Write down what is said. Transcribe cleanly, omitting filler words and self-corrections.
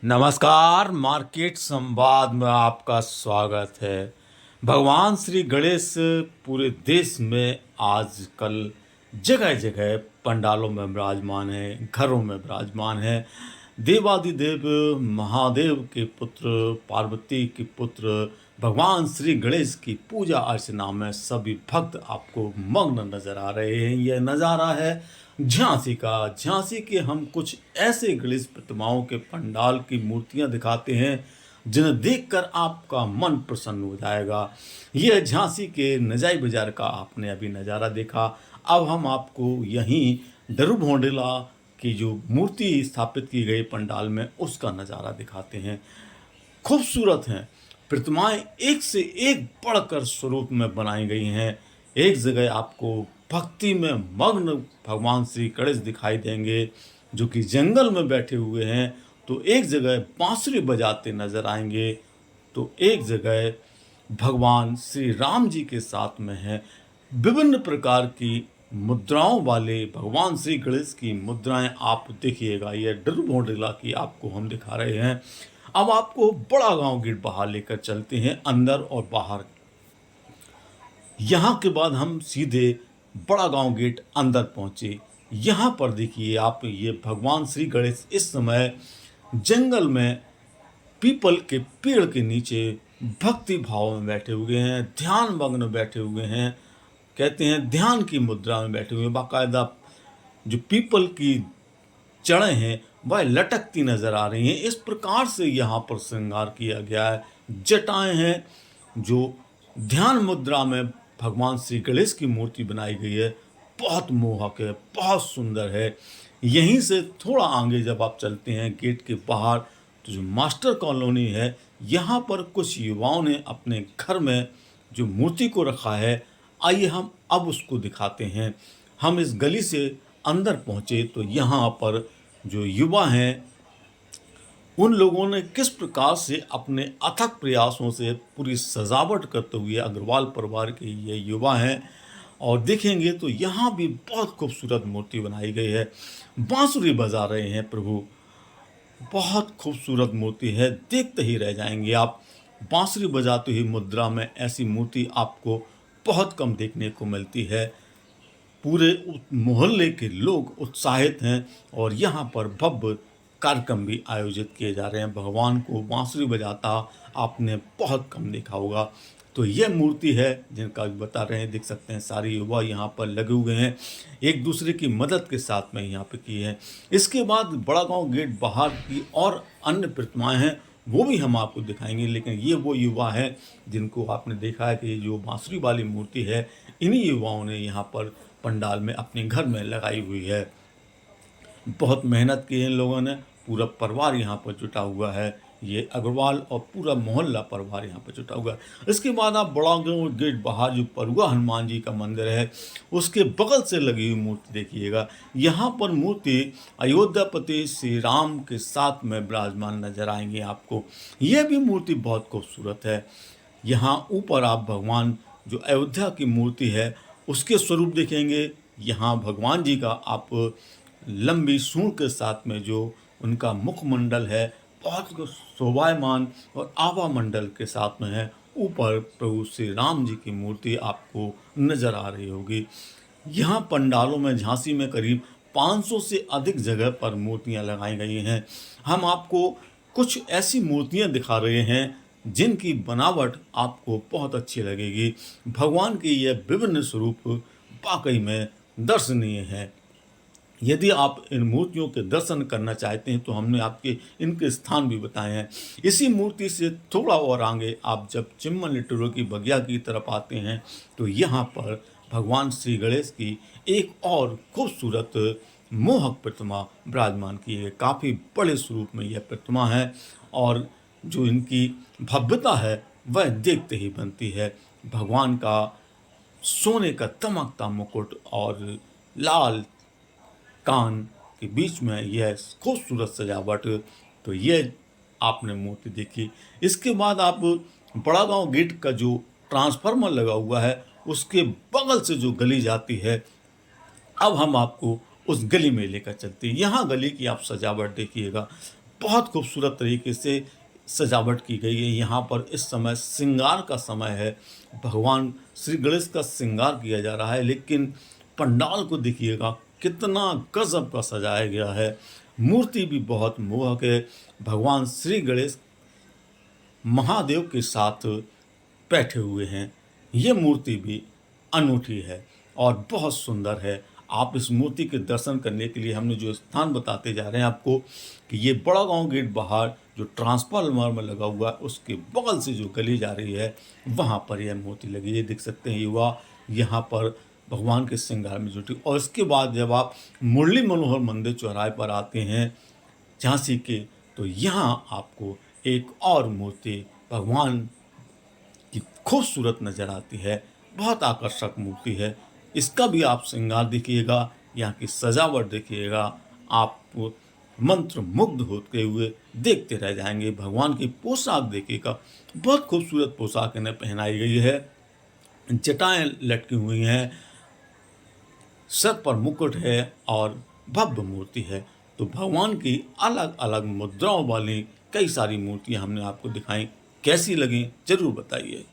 नमस्कार, मार्केट संवाद में आपका स्वागत है। भगवान श्री गणेश पूरे देश में आजकल जगह जगह पंडालों में विराजमान है, घरों में विराजमान है। देवादिदेव महादेव के पुत्र, पार्वती के पुत्र भगवान श्री गणेश की पूजा अर्चना में सभी भक्त आपको मग्न नजर आ रहे हैं। यह नज़ारा है झांसी का। झांसी के हम कुछ ऐसे गणेश प्रतिमाओं के पंडाल की मूर्तियां दिखाते हैं जिन्हें देखकर आपका मन प्रसन्न हो जाएगा। यह झांसी के नजाई बाजार का आपने अभी नज़ारा देखा। अब हम आपको यहीं डरू भोंडेला की जो मूर्ति स्थापित की गई पंडाल में उसका नज़ारा दिखाते हैं। खूबसूरत हैं प्रतिमाएं, एक से एक बढ़कर स्वरूप में बनाई गई हैं। एक जगह आपको भक्ति में मग्न भगवान श्री गणेश दिखाई देंगे जो कि जंगल में बैठे हुए हैं, तो एक जगह बांसुरी बजाते नजर आएंगे, तो एक जगह भगवान श्री राम जी के साथ में है। विभिन्न प्रकार की मुद्राओं वाले भगवान श्री गणेश की मुद्राएं आप देखिएगा। यह डर भोंडला की आपको हम दिखा रहे हैं। अब आपको बड़ा गांव गेट बाहर लेकर चलते हैं, अंदर और बाहर। यहाँ के बाद हम सीधे बड़ा गांव गेट अंदर पहुंचे। यहाँ पर देखिए आप, ये भगवान श्री गणेश इस समय जंगल में पीपल के पेड़ के नीचे भक्ति भाव में बैठे हुए हैं, ध्यान मग्न बैठे हुए हैं। कहते हैं ध्यान की मुद्रा में बैठे हुए हैं। बाकायदा जो पीपल की जड़ें हैं वह लटकती नजर आ रही हैं। इस प्रकार से यहाँ पर श्रृंगार किया गया है। जटाएं हैं जो ध्यान मुद्रा में भगवान श्री गणेश की मूर्ति बनाई गई है। बहुत मोहक है, बहुत सुंदर है। यहीं से थोड़ा आगे जब आप चलते हैं गेट के बाहर, तो जो मास्टर कॉलोनी है, यहाँ पर कुछ युवाओं ने अपने घर में जो मूर्ति को रखा है, आइए हम अब उसको दिखाते हैं। हम इस गली से अंदर पहुँचे तो यहाँ पर जो युवा हैं उन लोगों ने किस प्रकार से अपने अथक प्रयासों से पूरी सजावट करते हुए, अग्रवाल परिवार के ये युवा हैं, और देखेंगे तो यहाँ भी बहुत खूबसूरत मूर्ति बनाई गई है। बांसुरी बजा रहे हैं प्रभु, बहुत खूबसूरत मूर्ति है, देखते ही रह जाएंगे आप। बांसुरी बजाते हुए मुद्रा में ऐसी मूर्ति आपको बहुत कम देखने को मिलती है। पूरे मोहल्ले के लोग उत्साहित हैं और यहाँ पर भव्य कार्यक्रम भी आयोजित किए जा रहे हैं। भगवान को बांसुरी बजाता आपने बहुत कम देखा होगा। तो यह मूर्ति है जिनका बता रहे हैं, देख सकते हैं सारे युवा यहाँ पर लगे हुए हैं, एक दूसरे की मदद के साथ में यहाँ पे की है। इसके बाद बड़ा गांव गेट बाहर की और अन्य प्रतिमाएं हैं, वो भी हम आपको दिखाएंगे। लेकिन ये वो युवा हैं जिनको आपने देखा है कि जो बांसुरी वाली मूर्ति है, इन्हीं युवाओं ने यहाँ पर पंडाल में अपने घर में लगाई हुई है। बहुत मेहनत की है इन लोगों ने, पूरा परिवार यहाँ पर जुटा हुआ है। ये अग्रवाल और पूरा मोहल्ला परिवार यहाँ पर जुटा हुआ है। इसके बाद आप बड़ा गेट बाहर जो परुआ हनुमान जी का मंदिर है, उसके बगल से लगी हुई मूर्ति देखिएगा। यहाँ पर मूर्ति अयोध्यापति श्री राम के साथ में विराजमान नजर आएंगे आपको। यह भी मूर्ति बहुत खूबसूरत है। यहाँ ऊपर आप भगवान जो अयोध्या की मूर्ति है उसके स्वरूप देखेंगे। यहाँ भगवान जी का आप लंबी सूंड के साथ में जो उनका मुखमंडल है, बहुत शोभायमान और आभा मंडल के साथ में है। ऊपर प्रभु श्री राम जी की मूर्ति आपको नजर आ रही होगी। यहाँ पंडालों में झांसी में करीब 500 से अधिक जगह पर मूर्तियाँ लगाई गई हैं। हम आपको कुछ ऐसी मूर्तियाँ दिखा रहे हैं जिनकी बनावट आपको बहुत अच्छी लगेगी। भगवान के ये विभिन्न स्वरूप वाकई में दर्शनीय है। यदि आप इन मूर्तियों के दर्शन करना चाहते हैं तो हमने आपके इनके स्थान भी बताए हैं। इसी मूर्ति से थोड़ा और आगे आप जब चिम्मन लिटोरो की बगिया की तरफ आते हैं तो यहाँ पर भगवान श्री गणेश की एक और खूबसूरत मोहक प्रतिमा विराजमान की है। काफ़ी बड़े स्वरूप में यह प्रतिमा है और जो इनकी भव्यता है वह देखते ही बनती है। भगवान का सोने का चमकता मुकुट और लाल कान के बीच में यह खूबसूरत सजावट, तो यह आपने मूर्ति देखी। इसके बाद आप बड़ा गांव गेट का जो ट्रांसफार्मर लगा हुआ है उसके बगल से जो गली जाती है, अब हम आपको उस गली में लेकर चलते हैं। यहाँ गली की आप सजावट देखिएगा, बहुत खूबसूरत तरीके से सजावट की गई है। यहाँ पर इस समय श्रृंगार का समय है, भगवान श्री गणेश का श्रृंगार किया जा रहा है, लेकिन पंडाल को देखिएगा कितना गज़ब का सजाया गया है। मूर्ति भी बहुत मोहक है। भगवान श्री गणेश महादेव के साथ बैठे हुए हैं। ये मूर्ति भी अनूठी है और बहुत सुंदर है। आप इस मूर्ति के दर्शन करने के लिए हमने जो स्थान बताते जा रहे हैं आपको, कि ये बड़ा गांव गेट बाहर जो ट्रांसफार्मर में लगा हुआ है उसके बगल से जो गली जा रही है वहाँ पर यह मूर्ति लगी है। देख सकते हैं युवा यहाँ पर भगवान के श्रृंगार में जुटी। और इसके बाद जब आप मुरली मनोहर मंदिर चौराहे पर आते हैं झांसी के, तो यहाँ आपको एक और मूर्ति भगवान की खूबसूरत नज़र आती है। बहुत आकर्षक मूर्ति है। इसका भी आप श्रृंगार देखिएगा, यहाँ की सजावट देखिएगा, आप मंत्र मुग्ध होते हुए देखते रह जाएंगे। भगवान की पोशाक देखिएगा, बहुत खूबसूरत पोशाक इन्हें पहनाई गई है। जटाएं लटकी हुई हैं, सर पर मुकुट है और भव्य मूर्ति है। तो भगवान की अलग अलग मुद्राओं वाली कई सारी मूर्तियां हमने आपको दिखाई। कैसी लगी ज़रूर बताइए।